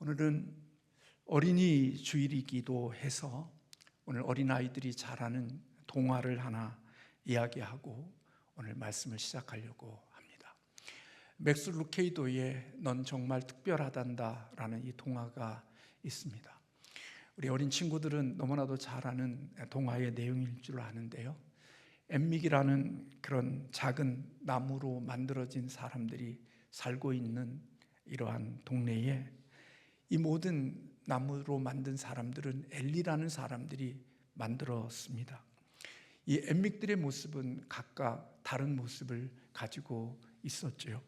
오늘은 어린이 주일이기도 해서 오늘 어린아이들이 잘하는 동화를 하나 이야기하고 오늘 말씀을 시작하려고 합니다. 맥스 루케이도의 넌 정말 특별하단다 라는 이 동화가 있습니다. 우리 어린 친구들은 너무나도 잘 아는 동화의 내용일 줄 아는데요, 엠믹이라는 그런 작은 나무로 만들어진 사람들이 살고 있는 이러한 동네에 이 모든 나무로 만든 사람들은 엘리라는 사람들이 만들었습니다. 이 엠믹들의 모습은 각각 다른 모습을 가지고 있었죠.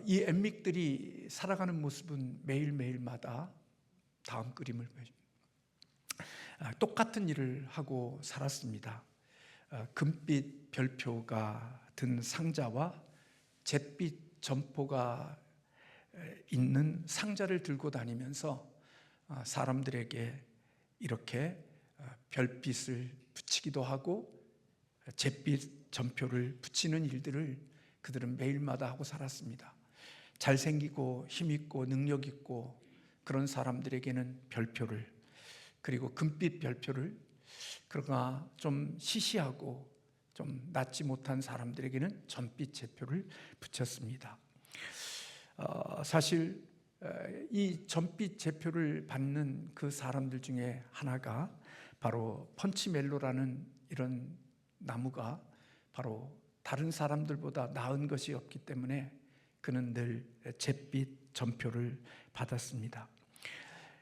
이 엠믹들이 살아가는 모습은 매일매일마다 다음 그림을 보여줍니다. 똑같은 일을 하고 살았습니다. 금빛 별표가 든 상자와 잿빛 점포가 있는 상자를 들고 다니면서 사람들에게 이렇게 별빛을 붙이기도 하고 잿빛 점표를 붙이는 일들을 그들은 매일마다 하고 살았습니다. 잘생기고 힘있고 능력있고 그런 사람들에게는 별표를, 그리고 금빛 별표를, 그러나 좀 시시하고 좀 낫지 못한 사람들에게는 전빛 제표를 붙였습니다. 사실 이 전빛 제표를 받는 그 사람들 중에 하나가 바로 펀치멜로라는 이런 나무가 바로 다른 사람들보다 나은 것이 없기 때문에 그는 늘 잿빛 전표를 받았습니다.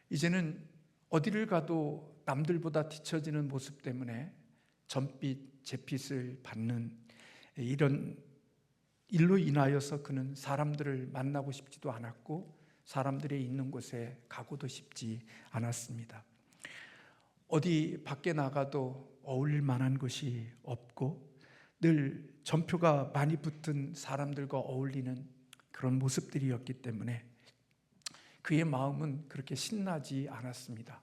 이제는 어디를 가도 남들보다 뒤처지는 모습 때문에 전빛 잿빛을 받는 이런 일로 인하여서 그는 사람들을 만나고 싶지도 않았고 사람들이 있는 곳에 가고도 싶지 않았습니다. 어디 밖에 나가도 어울릴 만한 것이 없고 늘 점표가 많이 붙은 사람들과 어울리는 그런 모습들이었기 때문에 그의 마음은 그렇게 신나지 않았습니다.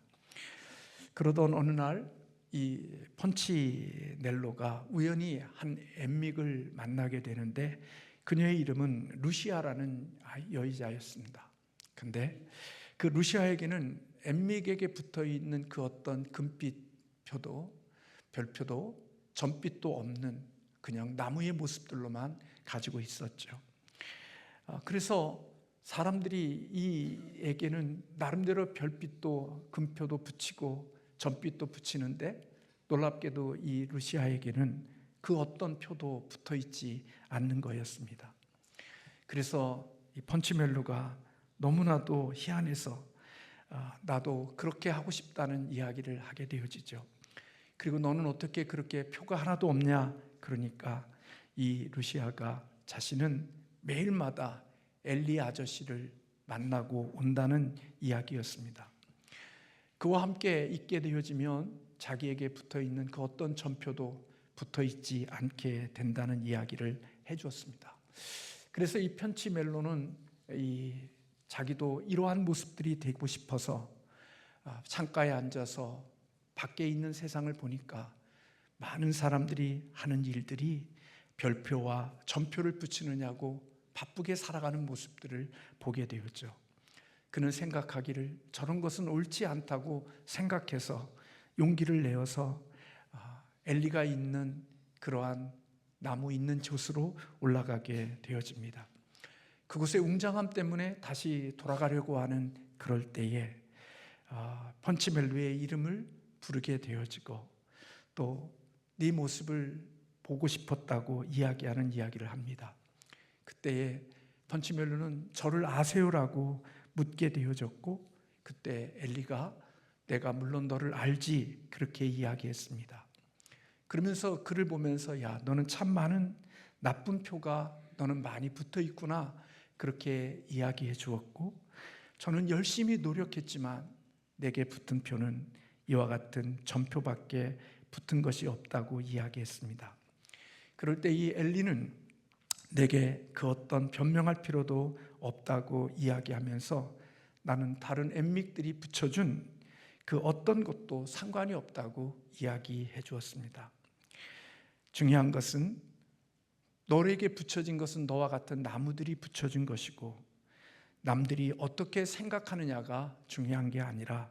그러던 어느 날 이 펀치넬로가 우연히 한 엠믹을 만나게 되는데 그녀의 이름은 루시아라는 여자였습니다. 근데 그 루시아에게는 엠믹에게 붙어있는 그 어떤 금빛 표도 별표도 전빛도 없는 그냥 나무의 모습들로만 가지고 있었죠. 그래서 사람들이 이에게는 나름대로 별빛도 금표도 붙이고 전빛도 붙이는데 놀랍게도 이 루시아에게는 그 어떤 표도 붙어 있지 않는 거였습니다. 그래서 이 펀치멜로가 너무나도 희한해서 나도 그렇게 하고 싶다는 이야기를 하게 되어지죠. 그리고 너는 어떻게 그렇게 표가 하나도 없냐? 그러니까 이 루시아가 자신은 매일마다 엘리 아저씨를 만나고 온다는 이야기였습니다. 그와 함께 있게 되어지면 자기에게 붙어있는 그 어떤 전표도 붙어있지 않게 된다는 이야기를 해주었습니다. 그래서 이 펀치멜로는 자기도 이러한 모습들이 되고 싶어서 창가에 앉아서 밖에 있는 세상을 보니까 많은 사람들이 하는 일들이 별표와 전표를 붙이느냐고 바쁘게 살아가는 모습들을 보게 되었죠. 그는 생각하기를 저런 것은 옳지 않다고 생각해서 용기를 내어서 엘리가 있는 그러한 나무 있는 곳으로 올라가게 되어집니다. 그곳의 웅장함 때문에 다시 돌아가려고 하는 그럴 때에 펀치멜로의 이름을 부르게 되어지고 또 네 모습을 보고 싶었다고 이야기하는 이야기를 합니다. 그때에 펀치멜로는 저를 아세요라고 묻게 되어졌고 그때 엘리가 내가 물론 너를 알지 그렇게 이야기했습니다. 그러면서 그를 보면서 야 너는 참 많은 나쁜 표가 너는 많이 붙어 있구나 그렇게 이야기해 주었고 저는 열심히 노력했지만 내게 붙은 표는 이와 같은 전표밖에 붙은 것이 없다고 이야기했습니다. 그럴 때 이 엘리는 내게 그 어떤 변명할 필요도 없다고 이야기하면서 나는 다른 엠믹들이 붙여준 그 어떤 것도 상관이 없다고 이야기해 주었습니다. 중요한 것은 너에게 붙여진 것은 너와 같은 나무들이 붙여준 것이고 남들이 어떻게 생각하느냐가 중요한 게 아니라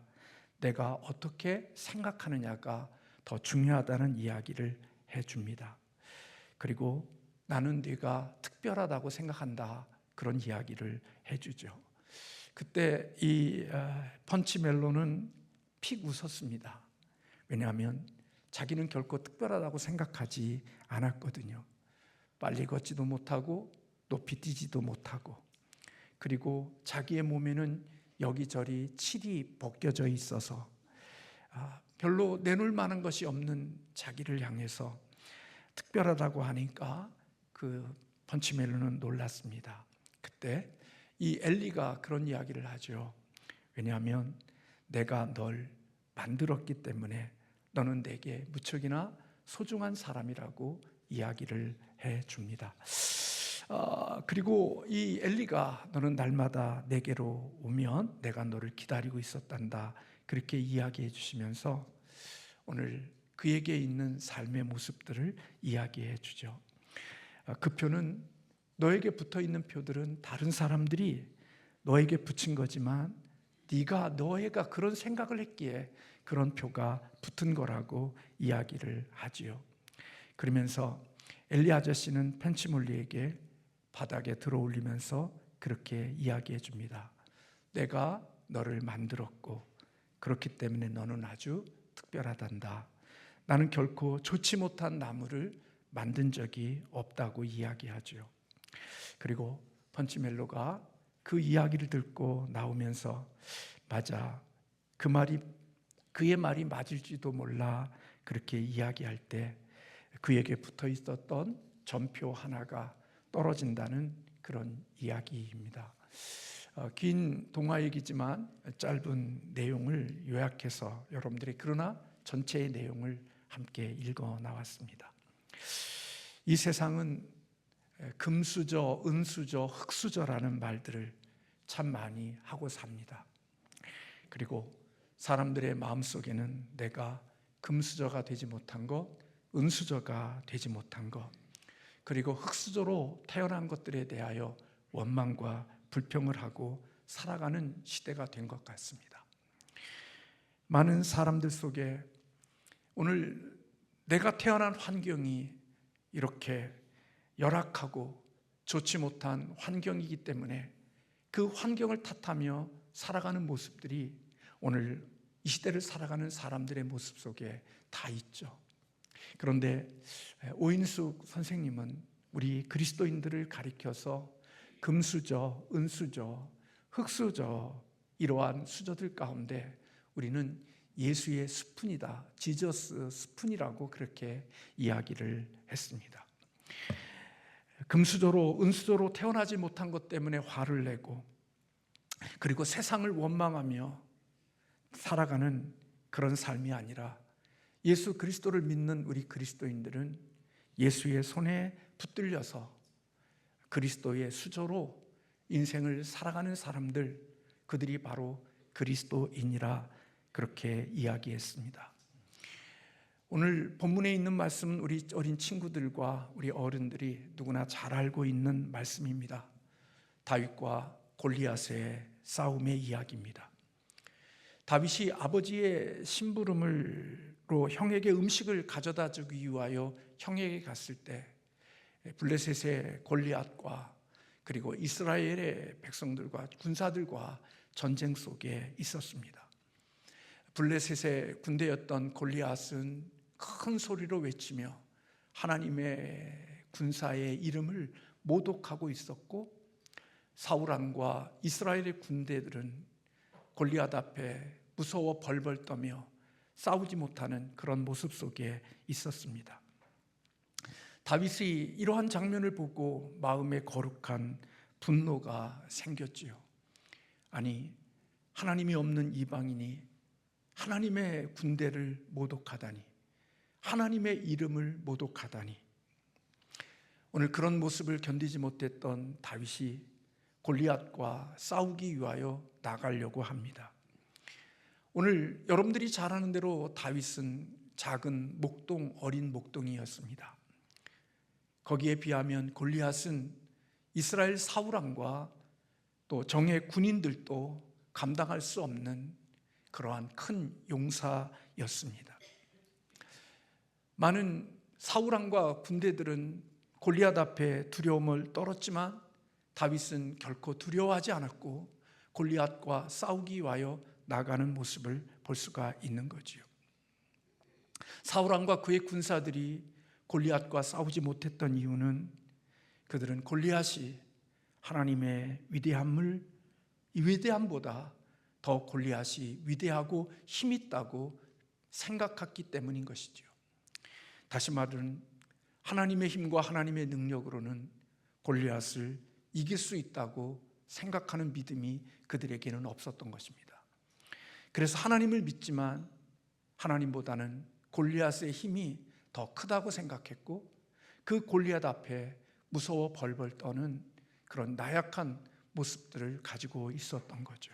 내가 어떻게 생각하느냐가 더 중요하다는 이야기를 해줍니다. 그리고 나는 네가 특별하다고 생각한다, 그런 이야기를 해주죠. 그때 이 펀치멜로는 픽 웃었습니다. 왜냐하면 자기는 결코 특별하다고 생각하지 않았거든요. 빨리 걷지도 못하고 높이 뛰지도 못하고, 그리고 자기의 몸에는 여기저리 칠이 벗겨져 있어서 별로 내놓을 만한 것이 없는 자기를 향해서 특별하다고 하니까 그 펀치멜로는 놀랐습니다. 그때 이 엘리가 그런 이야기를 하죠. 왜냐하면 내가 널 만들었기 때문에 너는 내게 무척이나 소중한 사람이라고 이야기를 해줍니다. 그리고 이 엘리가 너는 날마다 내게로 오면 내가 너를 기다리고 있었단다, 그렇게 이야기해 주시면서 오늘 그에게 있는 삶의 모습들을 이야기해 주죠. 그 표는, 너에게 붙어 있는 표들은 다른 사람들이 너에게 붙인 거지만 너희가 그런 생각을 했기에 그런 표가 붙은 거라고 이야기를 하지요. 그러면서 엘리 아저씨는 펀치멜로에게 바닥에 들어올리면서 그렇게 이야기해 줍니다. 내가 너를 만들었고 그렇기 때문에 너는 아주 특별하단다. 나는 결코 좋지 못한 나무를 만든 적이 없다고 이야기하죠. 그리고 펀치멜로가 그 이야기를 듣고 나오면서 맞아, 그의 말이 맞을지도 몰라, 그렇게 이야기할 때 그에게 붙어 있었던 전표 하나가 떨어진다는 그런 이야기입니다. 긴 동화 얘기지만 짧은 내용을 요약해서 여러분들이 그러나 전체의 내용을 함께 읽어 나왔습니다. 이 세상은 금수저, 은수저, 흙수저라는 말들을 참 많이 하고 삽니다. 그리고 사람들의 마음속에는 내가 금수저가 되지 못한 것, 은수저가 되지 못한 것, 그리고 흙수저로 태어난 것들에 대하여 원망과 불평을 하고 살아가는 시대가 된 것 같습니다. 많은 사람들 속에 오늘 내가 태어난 환경이 이렇게 열악하고 좋지 못한 환경이기 때문에 그 환경을 탓하며 살아가는 모습들이 오늘 이 시대를 살아가는 사람들의 모습 속에 다 있죠. 그런데 오인숙 선생님은 우리 그리스도인들을 가리켜서 금수저, 은수저, 흙수저, 이러한 수저들 가운데 우리는 예수의 스푼이다, 지저스 스푼이라고 그렇게 이야기를 했습니다. 금수저로, 은수저로 태어나지 못한 것 때문에 화를 내고, 그리고 세상을 원망하며 살아가는 그런 삶이 아니라 예수 그리스도를 믿는 우리 그리스도인들은 예수의 손에 붙들려서 그리스도의 수저로 인생을 살아가는 사람들, 그들이 바로 그리스도인이라 그렇게 이야기했습니다. 오늘 본문에 있는 말씀은 우리 어린 친구들과 우리 어른들이 누구나 잘 알고 있는 말씀입니다. 다윗과 골리앗의 싸움의 이야기입니다. 다윗이 아버지의 심부름으로 형에게 음식을 가져다 주기 위하여 형에게 갔을 때 블레셋의 골리앗과 그리고 이스라엘의 백성들과 군사들과 전쟁 속에 있었습니다. 블레셋의 군대였던 골리앗은 큰 소리로 외치며 하나님의 군사의 이름을 모독하고 있었고, 사울 왕과 이스라엘의 군대들은 골리앗 앞에 무서워 벌벌 떠며 싸우지 못하는 그런 모습 속에 있었습니다. 다윗이 이러한 장면을 보고 마음에 거룩한 분노가 생겼지요. 아니, 하나님이 없는 이방인이 하나님의 군대를 모독하다니, 하나님의 이름을 모독하다니. 오늘 그런 모습을 견디지 못했던 다윗이 골리앗과 싸우기 위하여 나가려고 합니다. 오늘 여러분들이 잘 아는 대로 다윗은 작은 목동, 어린 목동이었습니다. 거기에 비하면 골리앗은 이스라엘 사울 왕과 또 정예 군인들도 감당할 수 없는 그러한 큰 용사였습니다. 많은 사울왕과 군대들은 골리앗 앞에 두려움을 떨었지만 다윗은 결코 두려워하지 않았고 골리앗과 싸우기 위하여 나가는 모습을 볼 수가 있는 거지요. 사울왕과 그의 군사들이 골리앗과 싸우지 못했던 이유는 그들은 골리앗이 하나님의 위대함보다 더 골리앗이 위대하고 힘있다고 생각했기 때문인 것이죠. 다시 말하면 하나님의 힘과 하나님의 능력으로는 골리앗을 이길 수 있다고 생각하는 믿음이 그들에게는 없었던 것입니다. 그래서 하나님을 믿지만 하나님보다는 골리앗의 힘이 더 크다고 생각했고 그 골리앗 앞에 무서워 벌벌 떠는 그런 나약한 모습들을 가지고 있었던 거죠.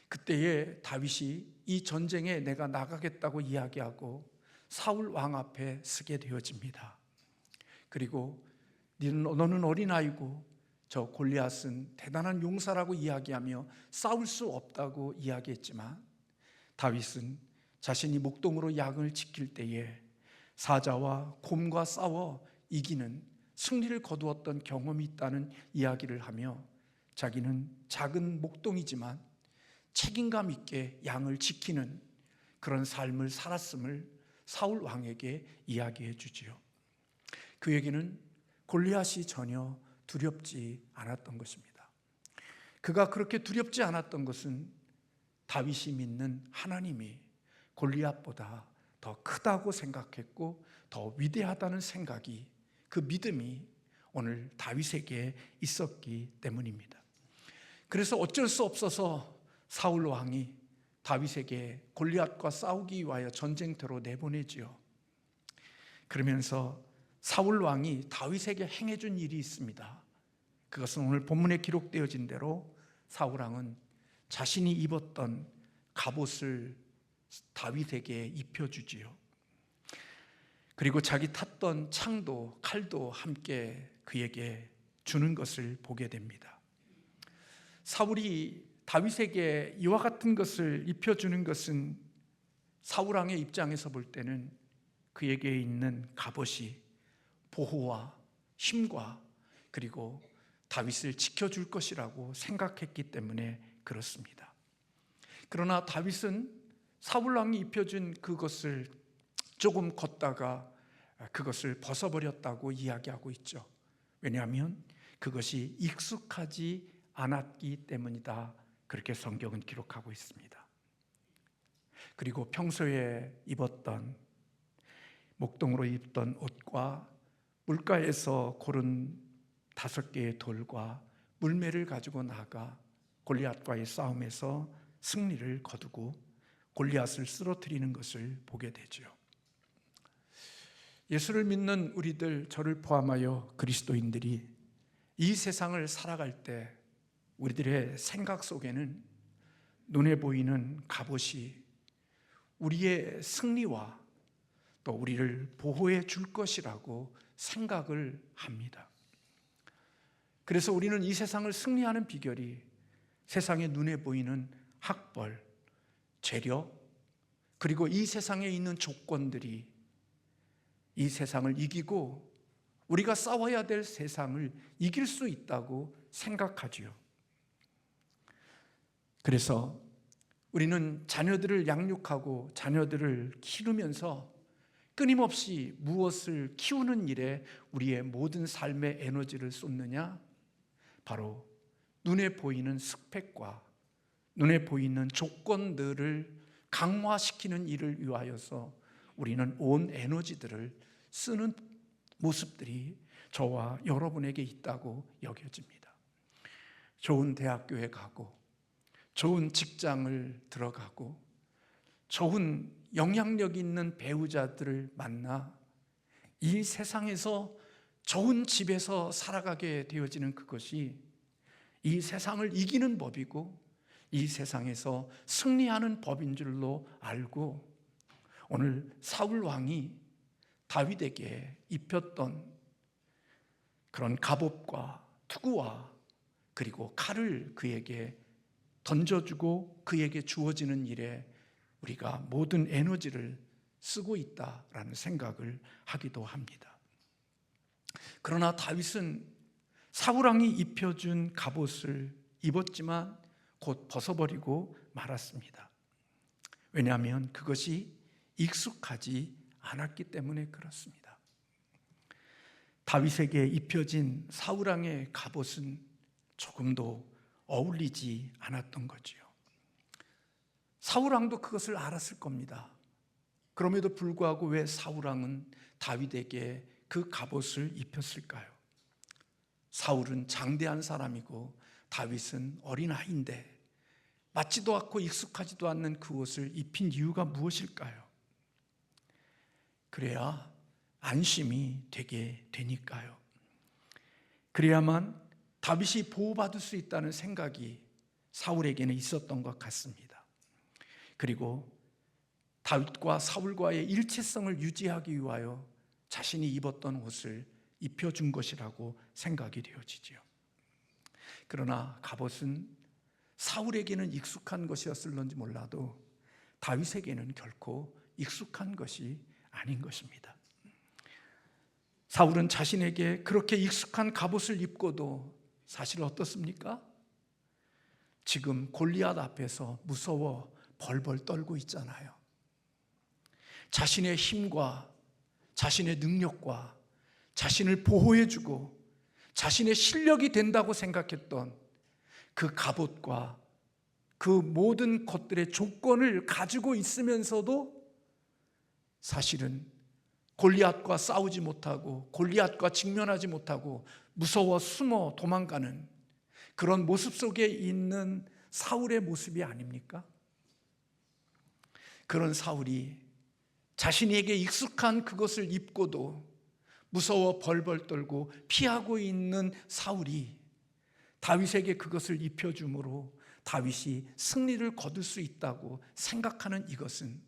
그때에 다윗이 이 전쟁에 내가 나가겠다고 이야기하고 사울 왕 앞에 서게 되어집니다. 그리고 너는 어린아이고 저 골리앗은 대단한 용사라고 이야기하며 싸울 수 없다고 이야기했지만 다윗은 자신이 목동으로 양을 지킬 때에 사자와 곰과 싸워 이기는 승리를 거두었던 경험이 있다는 이야기를 하며 자기는 작은 목동이지만 책임감 있게 양을 지키는 그런 삶을 살았음을 사울 왕에게 이야기해 주지요. 그에게는 골리앗이 전혀 두렵지 않았던 것입니다. 그가 그렇게 두렵지 않았던 것은 다윗이 믿는 하나님이 골리앗보다 더 크다고 생각했고 더 위대하다는 생각이, 그 믿음이 오늘 다윗에게 있었기 때문입니다. 그래서 어쩔 수 없어서 사울 왕이 다윗에게 골리앗과 싸우기 위하여 전쟁터로 내보내지요. 그러면서 사울 왕이 다윗에게 행해준 일이 있습니다. 그것은 오늘 본문에 기록되어진 대로 사울 왕은 자신이 입었던 갑옷을 다윗에게 입혀주지요. 그리고 자기 탔던 창도 칼도 함께 그에게 주는 것을 보게 됩니다. 사울이 다윗에게 이와 같은 것을 입혀주는 것은 사울 왕의 입장에서 볼 때는 그에게 있는 갑옷이 보호와 힘과 그리고 다윗을 지켜줄 것이라고 생각했기 때문에 그렇습니다. 그러나 다윗은 사울 왕이 입혀준 그것을 조금 걷다가 그것을 벗어버렸다고 이야기하고 있죠. 왜냐하면 그것이 익숙하지 않았기 때문이다, 그렇게 성경은 기록하고 있습니다. 그리고 평소에 입었던 목동으로 입던 옷과 물가에서 고른 5개의 돌과 물매를 가지고 나가 골리앗과의 싸움에서 승리를 거두고 골리앗을 쓰러뜨리는 것을 보게 되죠. 예수를 믿는 우리들, 저를 포함하여 그리스도인들이 이 세상을 살아갈 때 우리들의 생각 속에는 눈에 보이는 갑옷이 우리의 승리와 또 우리를 보호해 줄 것이라고 생각을 합니다. 그래서 우리는 이 세상을 승리하는 비결이 세상의 눈에 보이는 학벌, 재력, 그리고 이 세상에 있는 조건들이 이 세상을 이기고 우리가 싸워야 될 세상을 이길 수 있다고 생각하지요. 그래서 우리는 자녀들을 양육하고 자녀들을 기르면서 끊임없이 무엇을 키우는 일에 우리의 모든 삶의 에너지를 쏟느냐? 바로 눈에 보이는 스펙과 눈에 보이는 조건들을 강화시키는 일을 위하여서 우리는 온 에너지들을 쓰는 모습들이 저와 여러분에게 있다고 여겨집니다. 좋은 대학교에 가고 좋은 직장을 들어가고 좋은 영향력 있는 배우자들을 만나 이 세상에서 좋은 집에서 살아가게 되어지는 그것이 이 세상을 이기는 법이고 이 세상에서 승리하는 법인 줄로 알고 오늘 사울 왕이 다윗에게 입혔던 그런 갑옷과 투구와 그리고 칼을 그에게 던져주고 그에게 주어지는 일에 우리가 모든 에너지를 쓰고 있다라는 생각을 하기도 합니다. 그러나 다윗은 사울왕이 입혀준 갑옷을 입었지만 곧 벗어버리고 말았습니다. 왜냐하면 그것이 익숙하지 않았기 때문에 그렇습니다. 다윗에게 입혀진 사울왕의 갑옷은 조금도 어울리지 않았던 거지요. 사울왕도 그것을 알았을 겁니다. 그럼에도 불구하고 왜 사울왕은 다윗에게 그 갑옷을 입혔을까요? 사울은 장대한 사람이고 다윗은 어린아이인데 맞지도 않고 익숙하지도 않는 그 옷을 입힌 이유가 무엇일까요? 그래야 안심이 되게 되니까요. 그래야만 다윗이 보호받을 수 있다는 생각이 사울에게는 있었던 것 같습니다. 그리고 다윗과 사울과의 일치성을 유지하기 위하여 자신이 입었던 옷을 입혀준 것이라고 생각이 되어지지요. 그러나 갑옷은 사울에게는 익숙한 것이었을런지 몰라도 다윗에게는 결코 익숙한 것이 아닌 것입니다. 사울은 자신에게 그렇게 익숙한 갑옷을 입고도 사실 어떻습니까? 지금 골리앗 앞에서 무서워 벌벌 떨고 있잖아요. 자신의 힘과 자신의 능력과 자신을 보호해주고 자신의 실력이 된다고 생각했던 그 갑옷과 그 모든 것들의 조건을 가지고 있으면서도 사실은 골리앗과 싸우지 못하고 골리앗과 직면하지 못하고 무서워 숨어 도망가는 그런 모습 속에 있는 사울의 모습이 아닙니까? 그런 사울이 자신에게 익숙한 그것을 입고도 무서워 벌벌 떨고 피하고 있는 사울이 다윗에게 그것을 입혀줌으로 다윗이 승리를 거둘 수 있다고 생각하는 이것은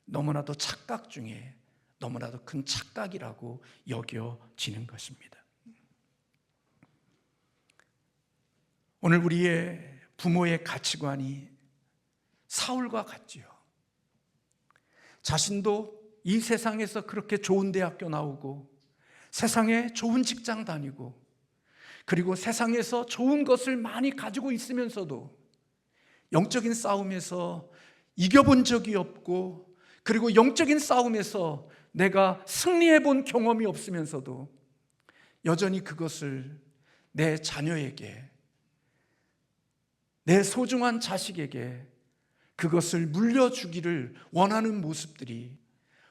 너무나도 착각 중에 너무나도 큰 착각이라고 여겨지는 것입니다. 오늘 우리의 부모의 가치관이 사울과 같지요. 자신도 이 세상에서 그렇게 좋은 대학교 나오고 세상에 좋은 직장 다니고 그리고 세상에서 좋은 것을 많이 가지고 있으면서도 영적인 싸움에서 이겨본 적이 없고 그리고 영적인 싸움에서 내가 승리해 본 경험이 없으면서도 여전히 그것을 내 자녀에게, 내 소중한 자식에게 그것을 물려주기를 원하는 모습들이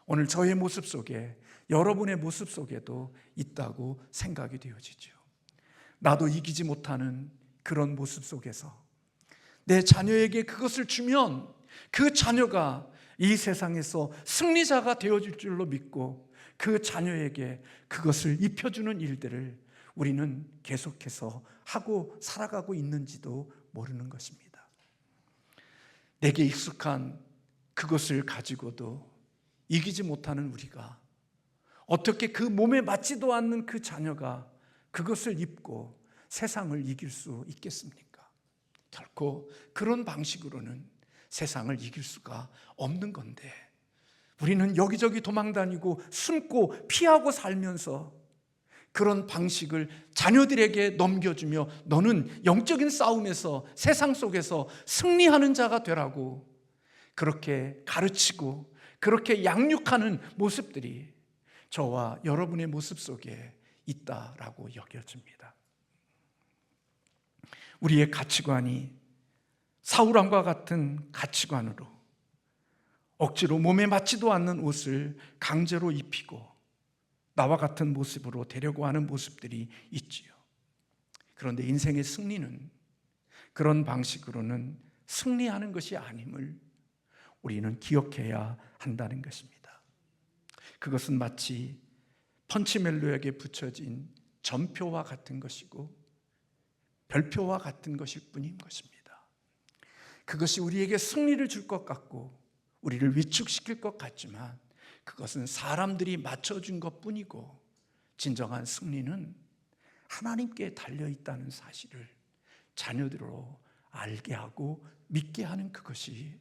오늘 저의 모습 속에, 여러분의 모습 속에도 있다고 생각이 되어지죠. 나도 이기지 못하는 그런 모습 속에서 내 자녀에게 그것을 주면 그 자녀가 이 세상에서 승리자가 되어질 줄로 믿고 그 자녀에게 그것을 입혀주는 일들을 우리는 계속해서 하고 살아가고 있는지도 모르는 것입니다. 내게 익숙한 그것을 가지고도 이기지 못하는 우리가 어떻게 그 몸에 맞지도 않는 그 자녀가 그것을 입고 세상을 이길 수 있겠습니까? 결코 그런 방식으로는 세상을 이길 수가 없는 건데 우리는 여기저기 도망다니고 숨고 피하고 살면서 그런 방식을 자녀들에게 넘겨주며 너는 영적인 싸움에서 세상 속에서 승리하는 자가 되라고 그렇게 가르치고 그렇게 양육하는 모습들이 저와 여러분의 모습 속에 있다라고 여겨집니다. 우리의 가치관이 사울왕과 같은 가치관으로 억지로 몸에 맞지도 않는 옷을 강제로 입히고 나와 같은 모습으로 되려고 하는 모습들이 있지요. 그런데 인생의 승리는 그런 방식으로는 승리하는 것이 아님을 우리는 기억해야 한다는 것입니다. 그것은 마치 펀치멜로에게 붙여진 점표와 같은 것이고 별표와 같은 것일 뿐인 것입니다. 그것이 우리에게 승리를 줄 것 같고 우리를 위축시킬 것 같지만 그것은 사람들이 맞춰준 것뿐이고 진정한 승리는 하나님께 달려있다는 사실을 자녀들로 알게 하고 믿게 하는 그것이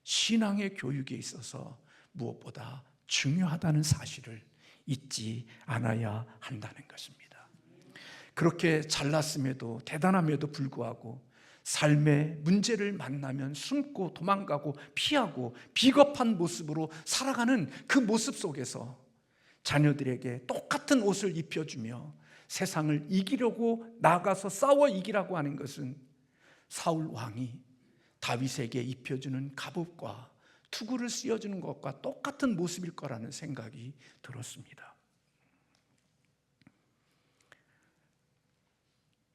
신앙의 교육에 있어서 무엇보다 중요하다는 사실을 잊지 않아야 한다는 것입니다. 그렇게 잘났음에도 대단함에도 불구하고 삶의 문제를 만나면 숨고 도망가고 피하고 비겁한 모습으로 살아가는 그 모습 속에서 자녀들에게 똑같은 옷을 입혀주며 세상을 이기려고 나가서 싸워 이기라고 하는 것은 사울 왕이 다윗에게 입혀주는 갑옷과 투구를 씌워주는 것과 똑같은 모습일 거라는 생각이 들었습니다.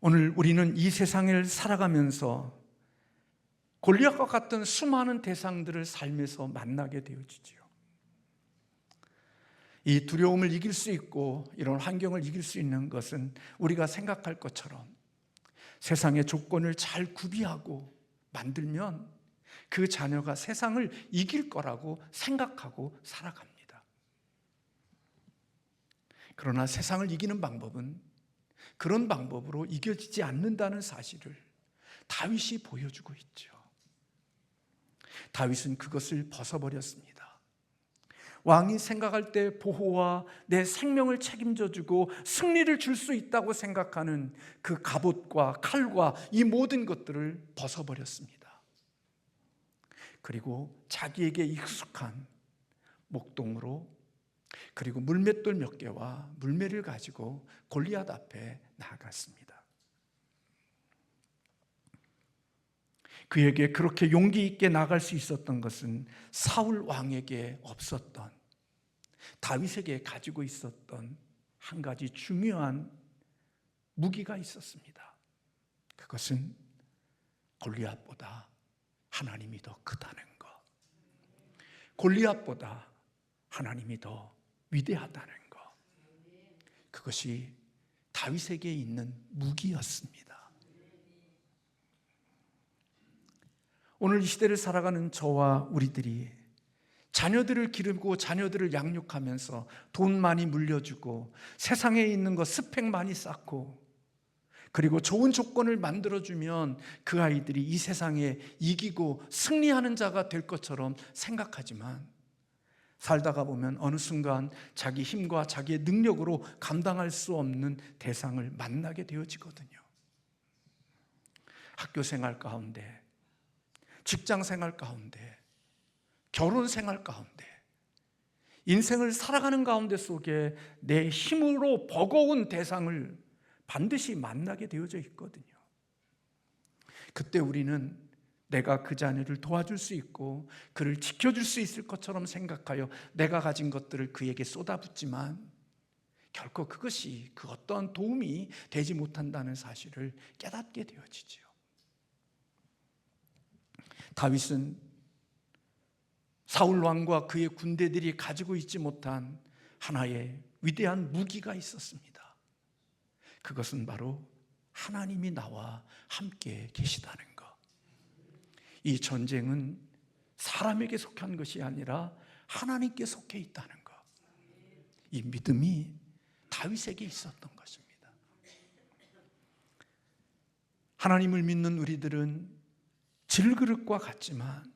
오늘 우리는 이 세상을 살아가면서 골리앗과 같은 수많은 대상들을 삶에서 만나게 되어지지요. 이 두려움을 이길 수 있고 이런 환경을 이길 수 있는 것은 우리가 생각할 것처럼 세상의 조건을 잘 구비하고 만들면 그 자녀가 세상을 이길 거라고 생각하고 살아갑니다. 그러나 세상을 이기는 방법은 그런 방법으로 이겨지지 않는다는 사실을 다윗이 보여주고 있죠. 다윗은 그것을 벗어버렸습니다. 왕이 생각할 때 보호와 내 생명을 책임져주고 승리를 줄 수 있다고 생각하는 그 갑옷과 칼과 이 모든 것들을 벗어버렸습니다. 그리고 자기에게 익숙한 목동으로 그리고 물맷돌 몇 개와 물매를 가지고 골리앗 앞에 나아갔습니다. 그에게 그렇게 용기 있게 나갈 수 있었던 것은 사울 왕에게 없었던, 다윗에게 가지고 있었던 한 가지 중요한 무기가 있었습니다. 그것은 골리앗보다 하나님이 더 크다는 것, 골리앗보다 하나님이 더 위대하다는 것, 그것이 다윗에게 있는 무기였습니다. 오늘 이 시대를 살아가는 저와 우리들이 자녀들을 기르고 자녀들을 양육하면서 돈 많이 물려주고 세상에 있는 것 스펙 많이 쌓고 그리고 좋은 조건을 만들어주면 그 아이들이 이 세상에 이기고 승리하는 자가 될 것처럼 생각하지만 살다가 보면 어느 순간 자기 힘과 자기의 능력으로 감당할 수 없는 대상을 만나게 되어지거든요. 학교 생활 가운데, 직장 생활 가운데, 결혼 생활 가운데, 인생을 살아가는 가운데 속에 내 힘으로 버거운 대상을 반드시 만나게 되어져 있거든요. 그때 우리는 내가 그 자녀를 도와줄 수 있고 그를 지켜줄 수 있을 것처럼 생각하여 내가 가진 것들을 그에게 쏟아붓지만 결코 그것이 그 어떠한 도움이 되지 못한다는 사실을 깨닫게 되어지죠. 다윗은 사울 왕과 그의 군대들이 가지고 있지 못한 하나의 위대한 무기가 있었습니다. 그것은 바로 하나님이 나와 함께 계시다는 것. 이 전쟁은 사람에게 속한 것이 아니라 하나님께 속해 있다는 것. 이 믿음이 다윗에게 있었던 것입니다. 하나님을 믿는 우리들은 질그릇과 같지만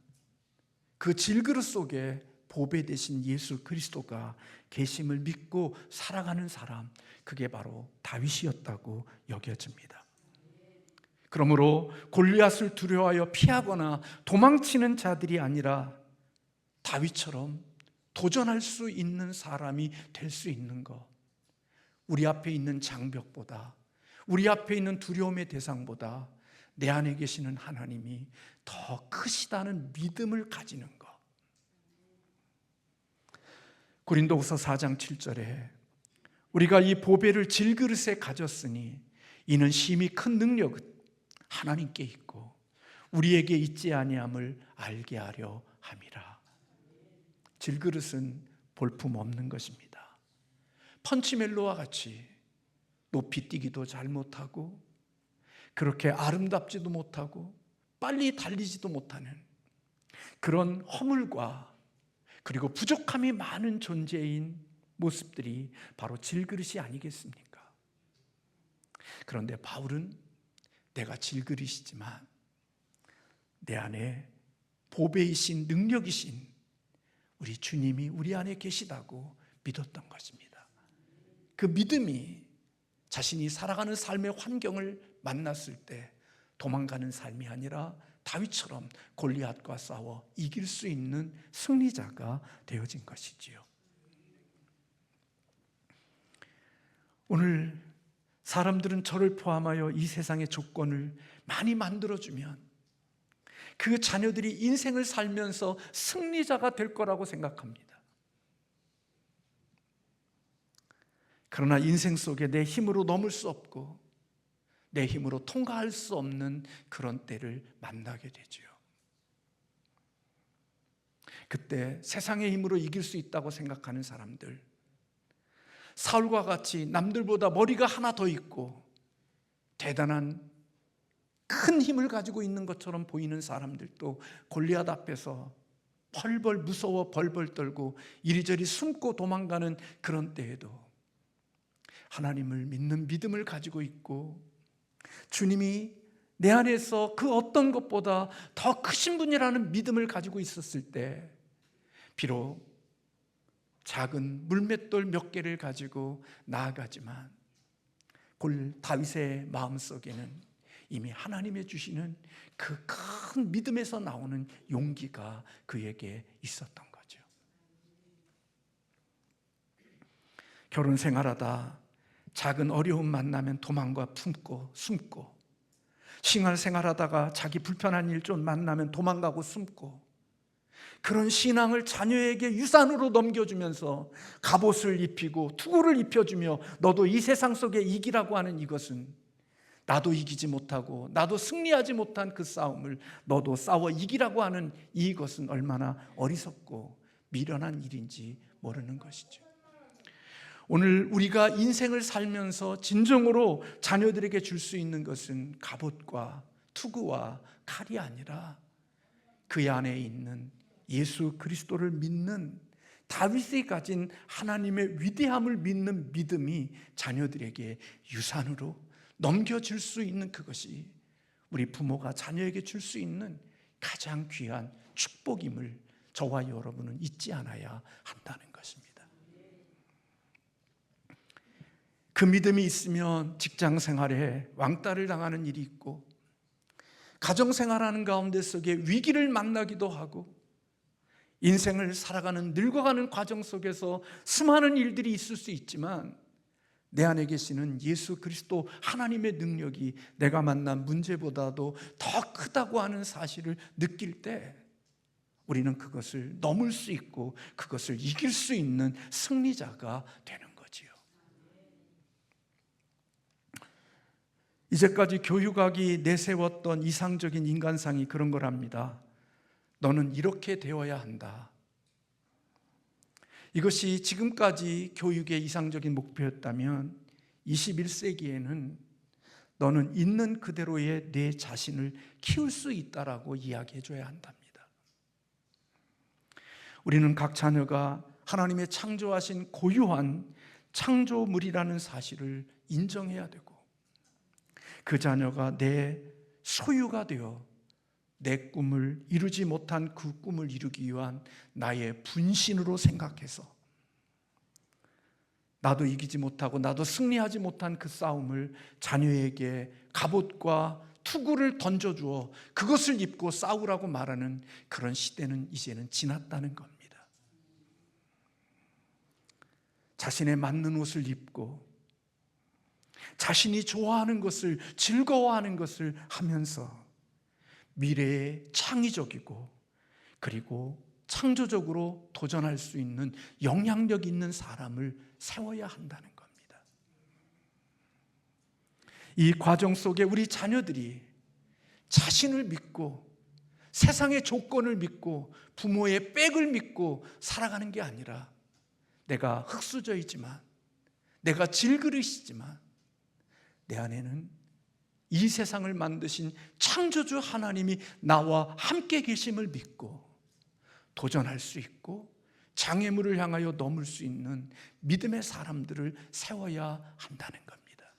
그 질그릇 속에 보배 되신 예수 그리스도가 계심을 믿고 살아가는 사람, 그게 바로 다윗이었다고 여겨집니다. 그러므로 골리앗을 두려워하여 피하거나 도망치는 자들이 아니라 다윗처럼 도전할 수 있는 사람이 될 수 있는 것, 우리 앞에 있는 장벽보다, 우리 앞에 있는 두려움의 대상보다 내 안에 계시는 하나님이 더 크시다는 믿음을 가지는 것. 고린도후서 4장 7절에 우리가 이 보배를 질그릇에 가졌으니 이는 심히 큰 능력은 하나님께 있고 우리에게 있지 아니함을 알게 하려 함이라. 질그릇은 볼품 없는 것입니다. 펀치멜로와 같이 높이 뛰기도 잘 못하고 그렇게 아름답지도 못하고 빨리 달리지도 못하는 그런 허물과 그리고 부족함이 많은 존재인 모습들이 바로 질그릇이 아니겠습니까? 그런데 바울은 내가 질그릇이지만 내 안에 보배이신 능력이신 우리 주님이 우리 안에 계시다고 믿었던 것입니다. 그 믿음이 자신이 살아가는 삶의 환경을 만났을 때 도망가는 삶이 아니라 다윗처럼 골리앗과 싸워 이길 수 있는 승리자가 되어진 것이지요. 오늘 사람들은 저를 포함하여 이 세상의 조건을 많이 만들어주면 그 자녀들이 인생을 살면서 승리자가 될 거라고 생각합니다. 그러나 인생 속에 내 힘으로 넘을 수 없고 내 힘으로 통과할 수 없는 그런 때를 만나게 되죠. 그때 세상의 힘으로 이길 수 있다고 생각하는 사람들, 사울과 같이 남들보다 머리가 하나 더 있고 대단한 큰 힘을 가지고 있는 것처럼 보이는 사람들도 골리앗 앞에서 펄펄 무서워 벌벌 떨고 이리저리 숨고 도망가는 그런 때에도 하나님을 믿는 믿음을 가지고 있고 주님이 내 안에서 그 어떤 것보다 더 크신 분이라는 믿음을 가지고 있었을 때 비록 작은 물맷돌 몇 개를 가지고 나아가지만 다윗의 마음속에는 이미 하나님의 주시는 그 큰 믿음에서 나오는 용기가 그에게 있었던 거죠. 결혼 생활하다 작은 어려움 만나면 도망가 품고 숨고, 신앙 생활하다가 자기 불편한 일 좀 만나면 도망가고 숨고, 그런 신앙을 자녀에게 유산으로 넘겨주면서 갑옷을 입히고 투구를 입혀주며 너도 이 세상 속에 이기라고 하는 이것은 나도 이기지 못하고 나도 승리하지 못한 그 싸움을 너도 싸워 이기라고 하는 이것은 얼마나 어리석고 미련한 일인지 모르는 것이죠. 오늘 우리가 인생을 살면서 진정으로 자녀들에게 줄 수 있는 것은 갑옷과 투구와 칼이 아니라 그 안에 있는 예수 그리스도를 믿는 다윗이 가진 하나님의 위대함을 믿는 믿음이 자녀들에게 유산으로 넘겨줄 수 있는 그것이 우리 부모가 자녀에게 줄 수 있는 가장 귀한 축복임을 저와 여러분은 잊지 않아야 한다는 것입니다. 그 믿음이 있으면 직장 생활에 왕따를 당하는 일이 있고 가정 생활하는 가운데 속에 위기를 만나기도 하고 인생을 살아가는 늙어가는 과정 속에서 수많은 일들이 있을 수 있지만 내 안에 계시는 예수 그리스도 하나님의 능력이 내가 만난 문제보다도 더 크다고 하는 사실을 느낄 때 우리는 그것을 넘을 수 있고 그것을 이길 수 있는 승리자가 되는 거지요. 이제까지 교육학이 내세웠던 이상적인 인간상이 그런 거랍니다. 너는 이렇게 되어야 한다. 이것이 지금까지 교육의 이상적인 목표였다면 21세기에는 너는 있는 그대로의 내 자신을 키울 수 있다라고 이야기해 줘야 한답니다. 우리는 각 자녀가 하나님의 창조하신 고유한 창조물이라는 사실을 인정해야 되고 그 자녀가 내 소유가 되어 내 꿈을 이루지 못한 그 꿈을 이루기 위한 나의 분신으로 생각해서 나도 이기지 못하고 나도 승리하지 못한 그 싸움을 자녀에게 갑옷과 투구를 던져주어 그것을 입고 싸우라고 말하는 그런 시대는 이제는 지났다는 겁니다. 자신에 맞는 옷을 입고 자신이 좋아하는 것을, 즐거워하는 것을 하면서 미래에 창의적이고 그리고 창조적으로 도전할 수 있는 영향력 있는 사람을 세워야 한다는 겁니다. 이 과정 속에 우리 자녀들이 자신을 믿고 세상의 조건을 믿고 부모의 백을 믿고 살아가는 게 아니라 내가 흙수저이지만 내가 질그릇이지만 내 안에는 이 세상을 만드신 창조주 하나님이 나와 함께 계심을 믿고 도전할 수 있고 장애물을 향하여 넘을 수 있는 믿음의 사람들을 세워야 한다는 겁니다.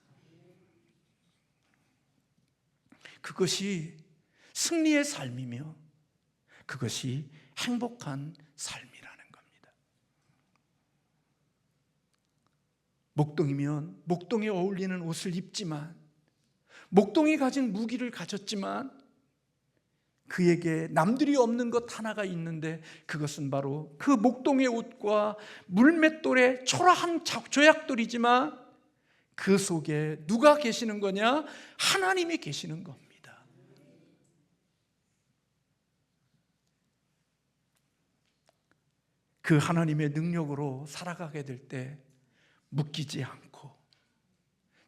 그것이 승리의 삶이며 그것이 행복한 삶이라는 겁니다. 목동이면 목동에 어울리는 옷을 입지만, 목동이 가진 무기를 가졌지만 그에게 남들이 없는 것 하나가 있는데, 그것은 바로 그 목동의 옷과 물맷돌의 초라한 조약돌이지만 그 속에 누가 계시는 거냐? 하나님이 계시는 겁니다. 그 하나님의 능력으로 살아가게 될 때 묶이지 않고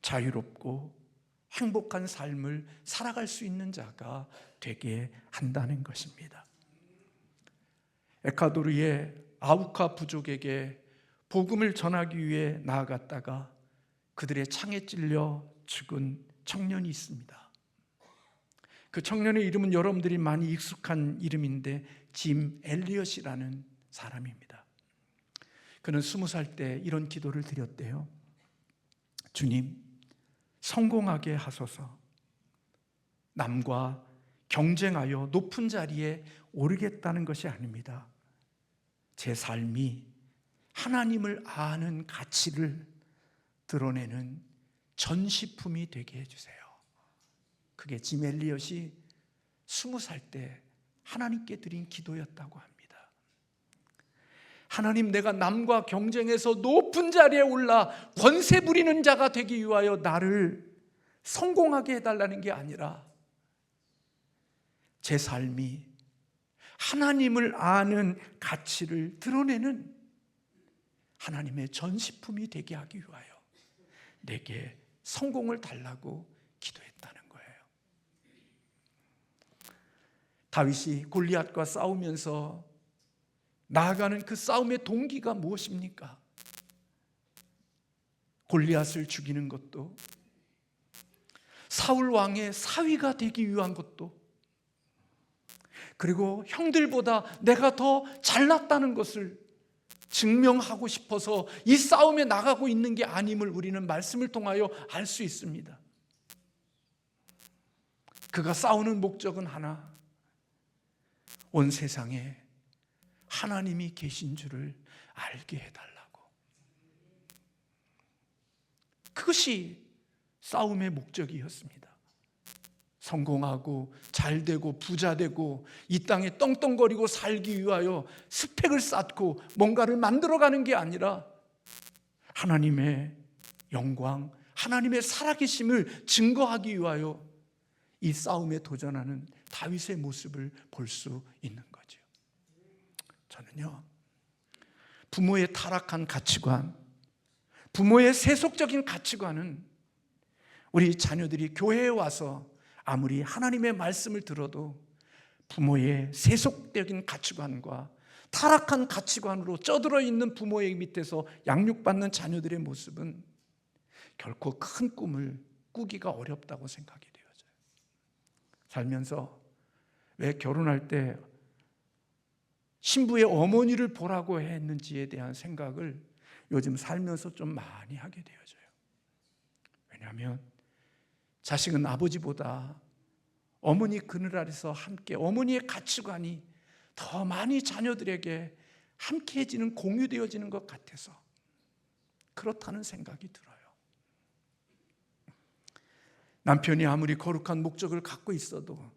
자유롭고 행복한 삶을 살아갈 수 있는 자가 되게 한다는 것입니다. 에콰도르의 아우카 부족에게 복음을 전하기 위해 나아갔다가 그들의 창에 찔려 죽은 청년이 있습니다. 그 청년의 이름은 여러분들이 많이 익숙한 이름인데 짐 엘리엇이라는 사람입니다. 그는 20살 때 이런 기도를 드렸대요. 주님, 성공하게 하소서. 남과 경쟁하여 높은 자리에 오르겠다는 것이 아닙니다. 제 삶이 하나님을 아는 가치를 드러내는 전시품이 되게 해주세요. 그게 짐 엘리엇이 20살 때 하나님께 드린 기도였다고 합니다. 하나님, 내가 남과 경쟁해서 높은 자리에 올라 권세 부리는 자가 되기 위하여 나를 성공하게 해달라는 게 아니라 제 삶이 하나님을 아는 가치를 드러내는 하나님의 전시품이 되게 하기 위하여 내게 성공을 달라고 기도했다는 거예요. 다윗이 골리앗과 싸우면서 나아가는 그 싸움의 동기가 무엇입니까? 골리앗을 죽이는 것도, 사울 왕의 사위가 되기 위한 것도, 그리고 형들보다 내가 더 잘났다는 것을 증명하고 싶어서 이 싸움에 나가고 있는 게 아님을 우리는 말씀을 통하여 알 수 있습니다. 그가 싸우는 목적은 하나, 온 세상에 하나님이 계신 줄을 알게 해달라고. 그것이 싸움의 목적이었습니다. 성공하고 잘되고 부자되고 이 땅에 떵떵거리고 살기 위하여 스펙을 쌓고 뭔가를 만들어가는 게 아니라 하나님의 영광, 하나님의 살아계심을 증거하기 위하여 이 싸움에 도전하는 다윗의 모습을 볼 수 있는 거죠. 저는요, 부모의 타락한 가치관, 부모의 세속적인 가치관은 우리 자녀들이 교회에 와서 아무리 하나님의 말씀을 들어도 부모의 세속적인 가치관과 타락한 가치관으로 쩌들어 있는 부모의 밑에서 양육받는 자녀들의 모습은 결코 큰 꿈을 꾸기가 어렵다고 생각이 되어져요. 살면서 왜 결혼할 때 신부의 어머니를 보라고 했는지에 대한 생각을 요즘 살면서 좀 많이 하게 되어져요. 왜냐하면 자식은 아버지보다 어머니 그늘 아래서 함께, 어머니의 가치관이 더 많이 자녀들에게 함께해지는, 공유되어지는 것 같아서 그렇다는 생각이 들어요. 남편이 아무리 거룩한 목적을 갖고 있어도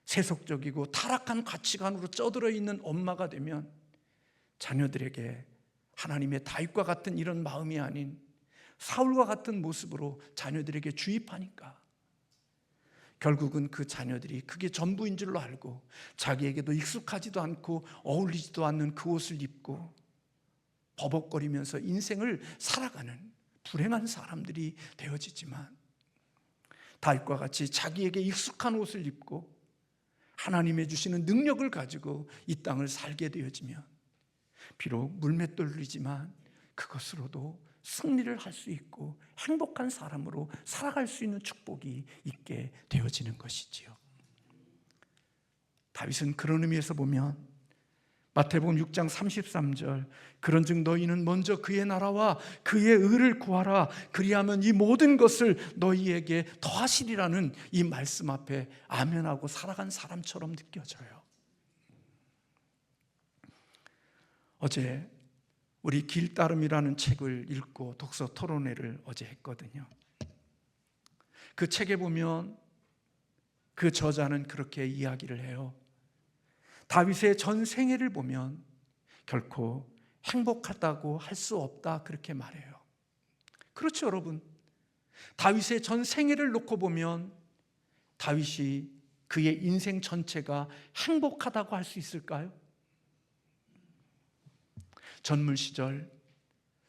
세속적이고 타락한 가치관으로 쩌들어 있는 엄마가 되면 자녀들에게 하나님의 다윗과 같은 이런 마음이 아닌 사울과 같은 모습으로 자녀들에게 주입하니까 결국은 그 자녀들이 그게 전부인 줄로 알고 자기에게도 익숙하지도 않고 어울리지도 않는 그 옷을 입고 버벅거리면서 인생을 살아가는 불행한 사람들이 되어지지만, 다윗과 같이 자기에게 익숙한 옷을 입고 하나님의 주시는 능력을 가지고 이 땅을 살게 되어지면 비록 물맷돌이지만 그것으로도 승리를 할 수 있고 행복한 사람으로 살아갈 수 있는 축복이 있게 되어지는 것이지요. 다윗은 그런 의미에서 보면 마태복음 6장 33절, 그런즉 너희는 먼저 그의 나라와 그의 의를 구하라. 그리하면 이 모든 것을 너희에게 더하시리라는 이 말씀 앞에 아멘하고 살아간 사람처럼 느껴져요. 어제 우리 길따름이라는 책을 읽고 독서 토론회를 어제 했거든요. 그 책에 보면 그 저자는 그렇게 이야기를 해요. 다윗의 전 생애를 보면 결코 행복하다고 할 수 없다, 그렇게 말해요. 그렇죠, 여러분. 다윗의 전 생애를 놓고 보면 다윗이 그의 인생 전체가 행복하다고 할 수 있을까요? 전물 시절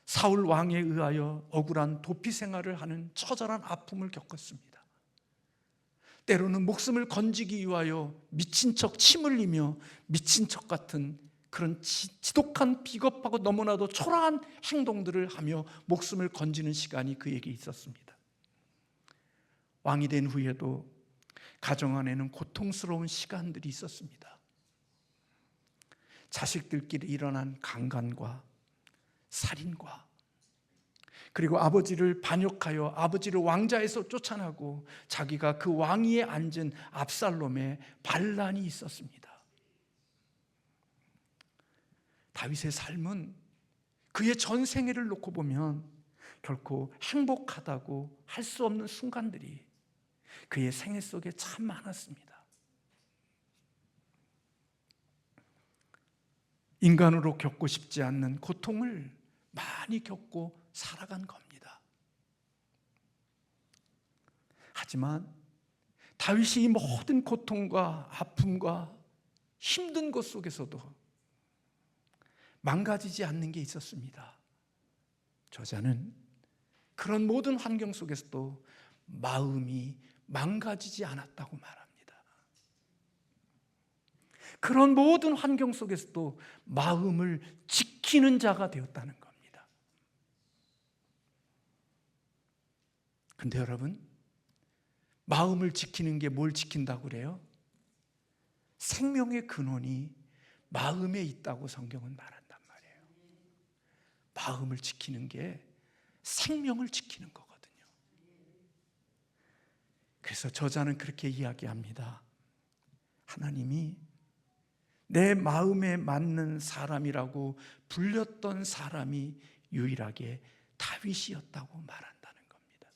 사울 왕에 의하여 억울한 도피 생활을 하는 처절한 아픔을 겪었습니다. 때로는 목숨을 건지기 위하여 미친 척 침 흘리며 미친 척 같은 그런 지독한 비겁하고 너무나도 초라한 행동들을 하며 목숨을 건지는 시간이 그에게 있었습니다. 왕이 된 후에도 가정 안에는 고통스러운 시간들이 있었습니다. 자식들끼리 일어난 강간과 살인과, 그리고 아버지를 반역하여 아버지를 왕자에서 쫓아나고 자기가 그 왕위에 앉은 압살롬의 반란이 있었습니다. 다윗의 삶은 그의 전 생애를 놓고 보면 결코 행복하다고 할 수 없는 순간들이 그의 생애 속에 참 많았습니다. 인간으로 겪고 싶지 않는 고통을 많이 겪고 살아간 겁니다. 하지만 다윗이 이 모든 고통과 아픔과 힘든 것 속에서도 망가지지 않는 게 있었습니다. 저자는 그런 모든 환경 속에서도 마음이 망가지지 않았다고 말합니다. 그런 모든 환경 속에서도 마음을 지키는 자가 되었다는 겁니다. 근데 여러분, 마음을 지키는 게 뭘 지킨다고 그래요? 생명의 근원이 마음에 있다고 성경은 말한단 말이에요. 마음을 지키는 게 생명을 지키는 거거든요. 그래서 저자는 그렇게 이야기합니다. 하나님이 내 마음에 맞는 사람이라고 불렸던 사람이 유일하게 다윗이었다고 말한다는 겁니다.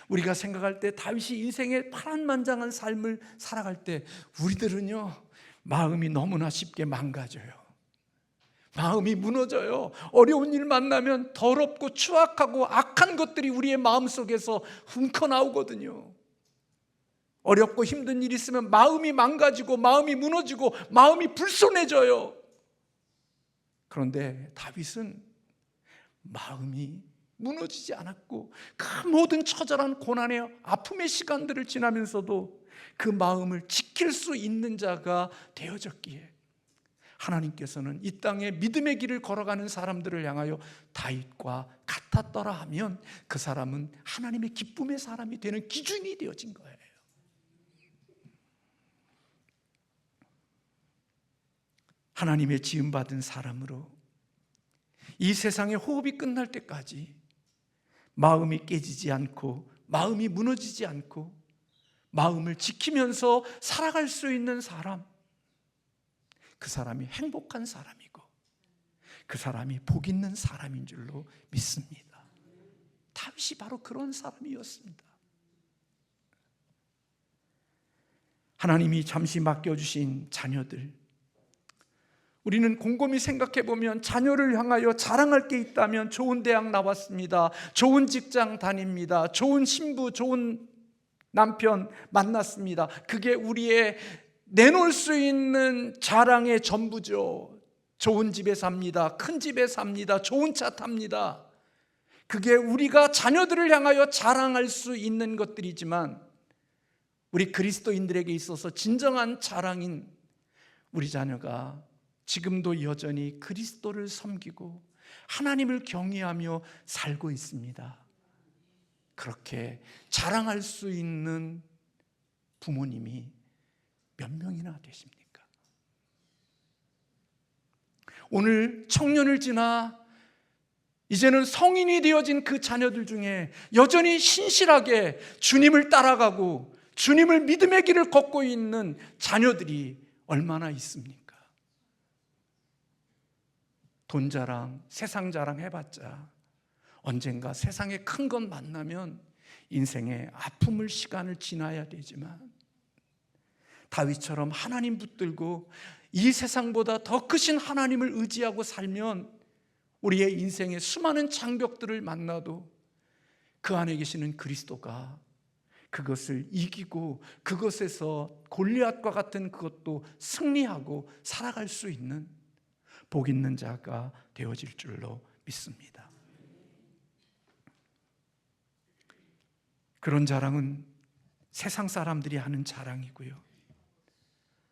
우리가 생각할 때 다윗이 인생의 파란만장한 삶을 살아갈 때 우리들은요, 마음이 너무나 쉽게 망가져요. 마음이 무너져요. 어려운 일 만나면 더럽고 추악하고 악한 것들이 우리의 마음속에서 훔쳐나오거든요. 어렵고 힘든 일이 있으면 마음이 망가지고 마음이 무너지고 마음이 불손해져요. 그런데 다윗은 마음이 무너지지 않았고 그 모든 처절한 고난의 아픔의 시간들을 지나면서도 그 마음을 지킬 수 있는 자가 되어졌기에 하나님께서는 이 땅에 믿음의 길을 걸어가는 사람들을 향하여 다윗과 같았더라 하면 그 사람은 하나님의 기쁨의 사람이 되는 기준이 되어진 거예요. 하나님의 지음받은 사람으로 이 세상의 호흡이 끝날 때까지 마음이 깨지지 않고 마음이 무너지지 않고 마음을 지키면서 살아갈 수 있는 사람, 그 사람이 행복한 사람이고 그 사람이 복 있는 사람인 줄로 믿습니다. 다윗이 바로 그런 사람이었습니다. 하나님이 잠시 맡겨주신 자녀들, 우리는 곰곰이 생각해 보면 자녀를 향하여 자랑할 게 있다면 좋은 대학 나왔습니다, 좋은 직장 다닙니다, 좋은 신부, 좋은 남편 만났습니다. 그게 우리의 내놓을 수 있는 자랑의 전부죠. 좋은 집에 삽니다, 큰 집에 삽니다, 좋은 차 탑니다. 그게 우리가 자녀들을 향하여 자랑할 수 있는 것들이지만 우리 그리스도인들에게 있어서 진정한 자랑인 우리 자녀가 지금도 여전히 그리스도를 섬기고 하나님을 경외하며 살고 있습니다. 그렇게 자랑할 수 있는 부모님이 몇 명이나 되십니까? 오늘 청년을 지나 이제는 성인이 되어진 그 자녀들 중에 여전히 신실하게 주님을 따라가고 주님을 믿음의 길을 걷고 있는 자녀들이 얼마나 있습니까? 돈 자랑, 세상 자랑 해봤자 언젠가 세상에 큰 건 만나면 인생의 아픔을 시간을 지나야 되지만, 다윗처럼 하나님 붙들고 이 세상보다 더 크신 하나님을 의지하고 살면 우리의 인생의 수많은 장벽들을 만나도 그 안에 계시는 그리스도가 그것을 이기고 그것에서 골리앗과 같은 그것도 승리하고 살아갈 수 있는 복 있는 자가 되어질 줄로 믿습니다. 그런 자랑은 세상 사람들이 하는 자랑이고요,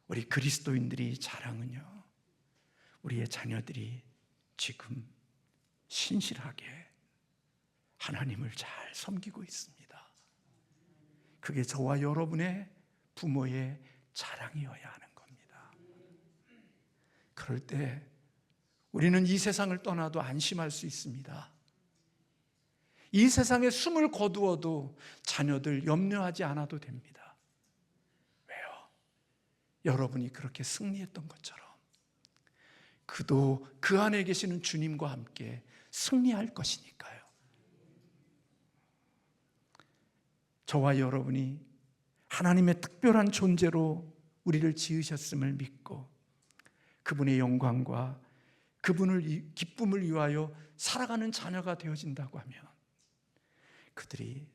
우리 그리스도인들이 자랑은요, 우리의 자녀들이 지금 신실하게 하나님을 잘 섬기고 있습니다. 그게 저와 여러분의 부모의 자랑이어야 하는 겁니다. 그럴 때 우리는 이 세상을 떠나도 안심할 수 있습니다. 이 세상에 숨을 거두어도 자녀들 염려하지 않아도 됩니다. 왜요? 여러분이 그렇게 승리했던 것처럼 그도 그 안에 계시는 주님과 함께 승리할 것이니까요. 저와 여러분이 하나님의 특별한 존재로 우리를 지으셨음을 믿고 그분의 영광과 그분을 기쁨을 위하여 살아가는 자녀가 되어진다고 하면, 그들이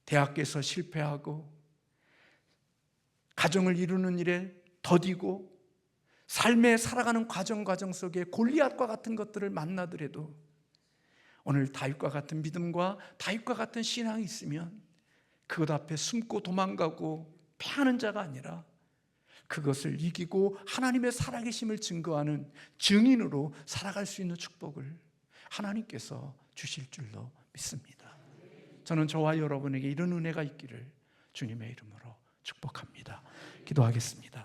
대학에서 실패하고 가정을 이루는 일에 더디고 삶에 살아가는 과정 속에 골리앗과 같은 것들을 만나더라도 오늘 다윗과 같은 믿음과 다윗과 같은 신앙이 있으면 그것 앞에 숨고 도망가고 패하는 자가 아니라 그것을 이기고 하나님의 살아계심을 증거하는 증인으로 살아갈 수 있는 축복을 하나님께서 주실 줄로 믿습니다. 저는 저와 여러분에게 이런 은혜가 있기를 주님의 이름으로 축복합니다. 기도하겠습니다.